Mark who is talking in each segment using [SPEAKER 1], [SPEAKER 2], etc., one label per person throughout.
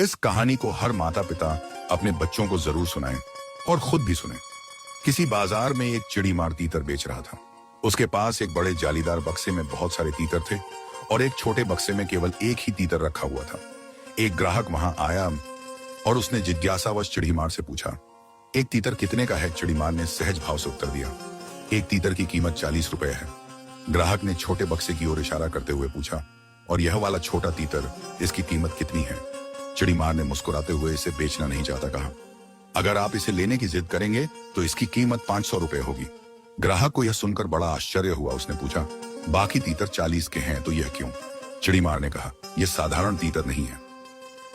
[SPEAKER 1] इस कहानी को हर माता पिता अपने बच्चों को जरूर सुनाएं और खुद भी सुने। किसी बाजार में एक चिड़ी मार तीतर बेच रहा था। उसके पास एक बड़े जालीदार बक्से में बहुत सारे तीतर थे और एक छोटे बक्से में केवल एक ही तीतर रखा हुआ था। एक ग्राहक वहां आया और उसने जिज्ञासावश चिड़ीमार से पूछा, एक तीतर कितने का है? चिड़ीमार ने सहज भाव से उत्तर दिया, एक तीतर की कीमत 40 रुपए है। ग्राहक ने छोटे बक्से की ओर इशारा करते हुए पूछा, और यह वाला छोटा तीतर, इसकी कीमत कितनी है? चिड़ीमार ने मुस्कुराते हुए इसे बेचना नहीं चाहता कहा, अगर आप इसे लेने की जिद करेंगे तो इसकी कीमत 500 रुपए होगी। ग्राहक को यह सुनकर बड़ा आश्चर्य हुआ। उसने पूछा, बाकी तीतर 40 के हैं तो यह क्यों? चिड़ीमार ने कहा, यह साधारण तीतर नहीं है,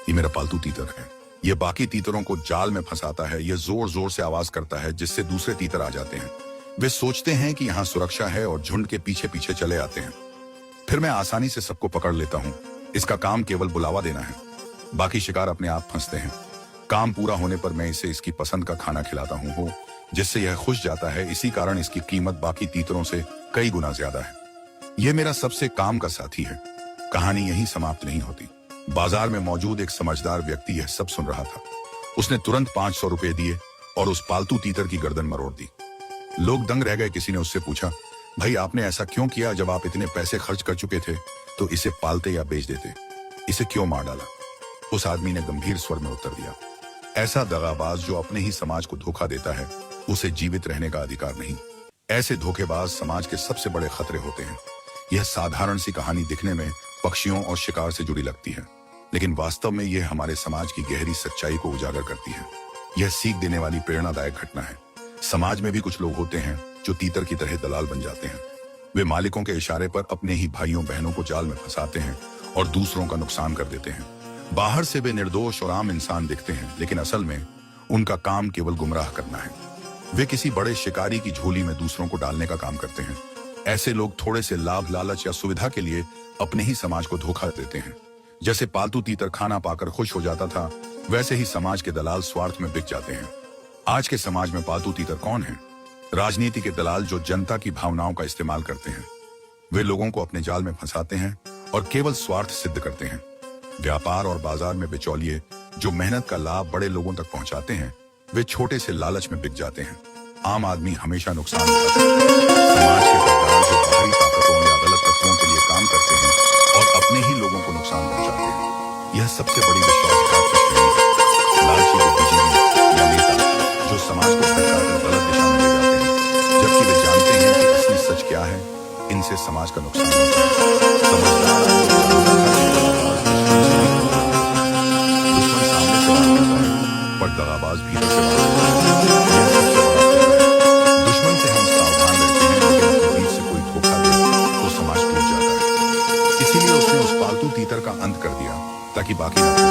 [SPEAKER 1] ये मेरा पालतू तीतर है। यह बाकी तीतरों को जाल में फंसाता है। यह जोर जोर से आवाज करता है जिससे दूसरे तीतर आ जाते हैं। वे सोचते हैं कि यहाँ सुरक्षा है और झुंड के पीछे पीछे चले आते हैं। फिर मैं आसानी से सबको पकड़ लेता हूँ। इसका काम केवल बुलावा देना है, बाकी शिकार अपने आप फंसते हैं। काम पूरा होने पर मैं इसे इसकी पसंद का खाना खिलाता हूँ जिससे यह खुश जाता है। इसी कारण इसकी कीमत बाकी तीतरों से कई गुना ज्यादा है। यह मेरा सबसे काम का साथी है। कहानी यहीं समाप्त नहीं होती। बाजार में मौजूद एक समझदार व्यक्ति यह सब सुन रहा था। उसने तुरंत 500 रुपए दिए और उस पालतू तीतर की गर्दन मरोड़ दी। लोग दंग रह गए। किसी ने उससे पूछा, भाई आपने ऐसा क्यों किया? जब आप इतने पैसे खर्च कर चुके थे तो इसे पालते या बेच देते, इसे क्यों मार डाला? उस आदमी ने गंभीर स्वर में उत्तर दिया, ऐसा दगाबाज जो अपने ही समाज को धोखा देता है, उसे जीवित रहने का अधिकार नहीं। ऐसे धोखेबाज समाज के सबसे बड़े खतरे होते हैं। यह साधारण सी कहानी दिखने में पक्षियों और शिकार से जुड़ी लगती है, लेकिन वास्तव में यह हमारे समाज की गहरी सच्चाई को उजागर करती है। यह सीख देने वाली प्रेरणादायक घटना है। समाज में भी कुछ लोग होते हैं जो तीतर की तरह दलाल बन जाते हैं। वे मालिकों के इशारे पर अपने ही भाइयों बहनों को जाल में फंसाते हैं और दूसरों का नुकसान कर देते हैं। बाहर से वे निर्दोष और आम इंसान दिखते हैं, लेकिन असल में उनका काम केवल गुमराह करना है। वे किसी बड़े शिकारी की झोली में दूसरों को डालने का काम करते हैं। ऐसे लोग थोड़े से लाभ, लालच या सुविधा के लिए अपने ही समाज को धोखा देते हैं। जैसे पालतू तीतर खाना पाकर खुश हो जाता था, वैसे ही समाज के दलाल स्वार्थ में बिक जाते हैं। आज के समाज में पालतू तीतर कौन है? राजनीति के दलाल जो जनता की भावनाओं का इस्तेमाल करते हैं। वे लोगों को अपने जाल में फंसाते हैं और केवल स्वार्थ सिद्ध करते हैं। व्यापार और बाजार में बिचौलिए जो मेहनत का लाभ बड़े लोगों तक पहुंचाते हैं, वे छोटे से लालच में बिक जाते हैं। आम आदमी हमेशा नुकसान उठाता है। समाज के सरदार जो बाहरी ताकतों या गलत तत्वों के लिए काम करते हैं और अपने ही लोगों को नुकसान पहुंचाते हैं, यह सबसे बड़ी विश्वासघात श्रेणी है। लालची बुद्धिजीवी या नेता जो समाज को भटकाकर गलत दिशा में ले जाते हैं, जबकि वे जानते हैं कि असली सच क्या है। इनसे समाज का नुकसान होता है। समझदार दुश्मन सामने से वार करता है, पर दगाबाज भीतर से वार करता है। यह सबसे बड़ा खतरा है। दुश्मन से हम सावधान रहते हैं, लेकिन अपने बीच से कोई धोखा दे तो समाज टूट जाता है। इसीलिए उसने उस पालतू तीतर का अंत कर दिया ताकि बाकी न फंसे।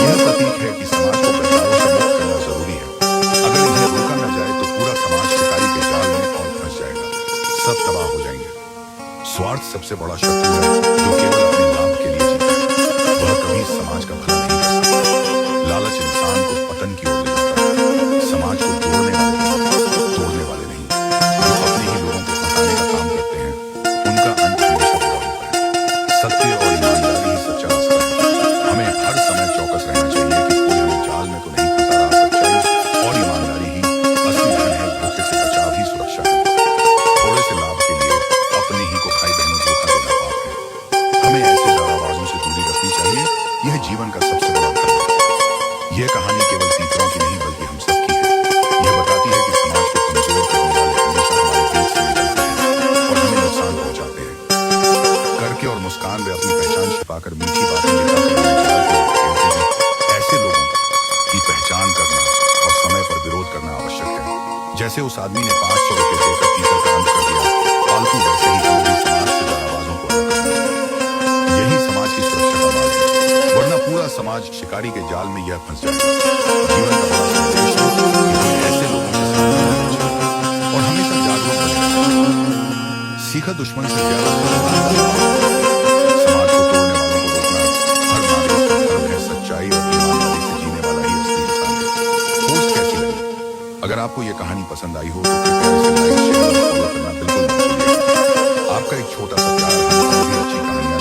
[SPEAKER 1] यह प्रतीक है कि समाज को बदलाव से मुक्त करना जरूरी है। अगर इन्हें रोका न जाए तो पूरा समाज शिकारी के जाल में और फंस जाएगा। सब तबाह हो जाएंगे। स्वार्थ सबसे बड़ा शत्रु है जो केवल अपने लाभ के लिए जीता है। वह कभी समाज का भला नहीं कर सकता। लालच इंसान को पतन की ओर ले जाता है। समाज को जोड़ने वाले तोड़ने वाले नहीं। जो अपने ही लोगों को फंसाने का काम करते हैं, उनका अंत हमेशा बुरा होता है। सत्य और ईमानदारी ही सच्चा रास्ता है। हमें हर समय चौकस रहना चाहिए कि कोई हमें जाल में तो नहीं फंसा रहा। सच्चाई और ईमानदारी ही असली धन है। धोखे से बचाव ही सुरक्षा है। थोड़े से लाभ के लिए अपने ही को भाई बहनों धोखा देना पाप है। हमें ऐसे दगाबाजों से दूरी रखनी चाहिए। यह जीवन का सबसे बड़ा धर्म है। यह कहानी केवल तीतरों की नहीं बल्कि हम सबकी है। यह बताती है कि समाज को कमजोर करने वाले हमेशा हमारे बीच से निकलते हैं और हमें नुकसान पहुंचाते हैं। करके और मुस्कान वे अपनी पहचान छिपाकर मीठी बातें खेलते हैं। ऐसे लोगों की पहचान करना और समय पर विरोध करना आवश्यक है। जैसे उस आदमी ने 500 रुपए देकर तीतर का अंत कर दिया, फालतू वैसे ही हम भी समाज से दगाबाजों को अलग करते हैं। यही समाज की सुरक्षा का मार्ग है, वरना पूरा समाज शिकारी के जाल में यह फंस जाएगा। जीवन का बड़ा संदेश है कि हमें ऐसे लोगों से सावधान रहना चाहिए और हमेशा जागरूक रहना चाहिए। सीखा दुश्मन से ज्यादा समाज को तोड़ने वालों को रोकना हर नागरिक का धर्म है। सच्चाई और ईमानदारी से जीने वाला ही असली इंसान है। पोस्ट कैसी लगी? अगर आपको ये कहानी पसंद आई हो तो कृपया इसे लाइक, शेयर और फॉलो करना बिल्कुल मत भूलिएगा। आपका एक छोटा सा प्यार हमें और भी अच्छी कहानियां